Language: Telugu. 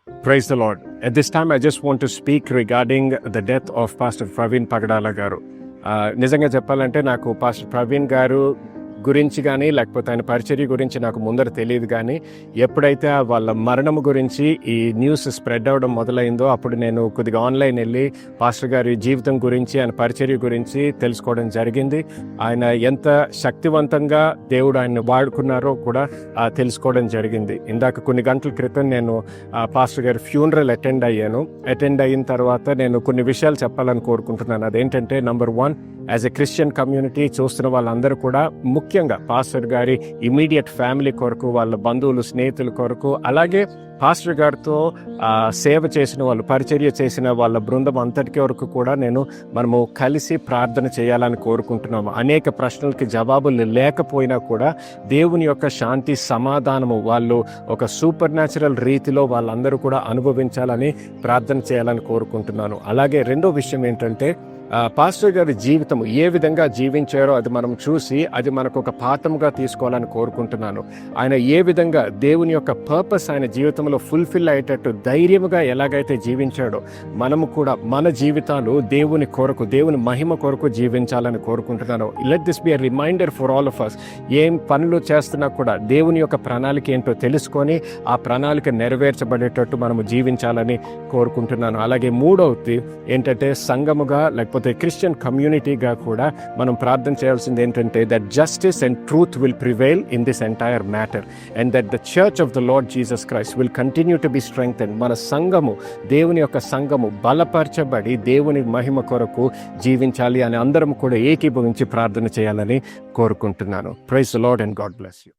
Praise the Lord. At this time, I just want to speak regarding the death of Pastor Praveen Pagadala garu. నిజంగా చెప్పాలంటే నాకు పాస్టర్ ప్రవీణ్ గారు గురించి కానీ లేకపోతే ఆయన పరిచర్య గురించి నాకు ముందర తెలియదు, కానీ ఎప్పుడైతే వాళ్ళ మరణం గురించి ఈ న్యూస్ స్ప్రెడ్ అవ్వడం మొదలైందో అప్పుడు నేను కొద్దిగా ఆన్లైన్ వెళ్ళి పాస్టర్ గారి జీవితం గురించి, ఆయన పరిచర్య గురించి తెలుసుకోవడం జరిగింది. ఆయన ఎంత శక్తివంతంగా దేవుడు ఆయన్ని వాడుకున్నారో కూడా తెలుసుకోవడం జరిగింది. ఇందాక కొన్ని గంటల క్రితం నేను పాస్టర్ గారి ఫ్యూనరల్ అటెండ్ అయిన తర్వాత నేను కొన్ని విషయాలు చెప్పాలని కోరుకుంటున్నాను. అదేంటంటే, number 1, as a Christian community చూస్తున్న వాళ్ళందరూ కూడా ముఖ్యంగా పాస్టర్ గారి ఇమీడియట్ ఫ్యామిలీ కొరకు, వాళ్ళ బంధువులు, స్నేహితుల కొరకు, అలాగే పాస్టర్ గారితో సేవ చేసిన వాళ్ళు, పరిచర్య చేసిన వాళ్ళ బృందం అంతటికి వరకు కూడా మనము కలిసి ప్రార్థన చేయాలని కోరుకుంటున్నాము. అనేక ప్రశ్నలకి జవాబులు లేకపోయినా కూడా దేవుని యొక్క శాంతి, సమాధానము వాళ్ళు ఒక సూపర్ న్యాచురల్ రీతిలో వాళ్ళందరూ కూడా అనుభవించాలని ప్రార్థన చేయాలని కోరుకుంటున్నాను. అలాగే రెండో విషయం ఏంటంటే, పాస్టర్ గారి జీవితం ఏ విధంగా జీవించారో అది మనం చూసి అది మనకు ఒక పాఠంగా తీసుకోవాలని కోరుకుంటున్నాను. ఆయన ఏ విధంగా దేవుని యొక్క పర్పస్ ఆయన జీవితంలో ఫుల్ఫిల్ అయ్యేటట్టు ధైర్యంగా ఎలాగైతే జీవించాడో మనము కూడా మన జీవితాలు దేవుని కొరకు, దేవుని మహిమ కొరకు జీవించాలని కోరుకుంటున్నాను. Let this be a reminder for all of us. ఏం పనులు చేస్తున్నా కూడా దేవుని యొక్క ప్రణాళిక ఏంటో తెలుసుకొని ఆ ప్రణాళిక నెరవేర్చబడేటట్టు మనము జీవించాలని కోరుకుంటున్నాను. అలాగే మూడవది ఏంటంటే, సంఘముగా లేకపోతే క్రిస్టియన్ కమ్యూనిటీగా కూడా మనం ప్రార్థన చేయాల్సింది ఏంటంటే, that justice and truth will prevail in this entire matter and that the church of the lord Jesus Christ will continue to be strengthen. మన సంఘము, దేవుని యొక్క సంఘము బలపరచబడి దేవుని మహిమ కొరకు జీవించాలి అని అందరం కూడా ఏకీభవించి ప్రార్థన చేయాలని కోరుకుంటున్నాను. Praise the Lord and God bless you.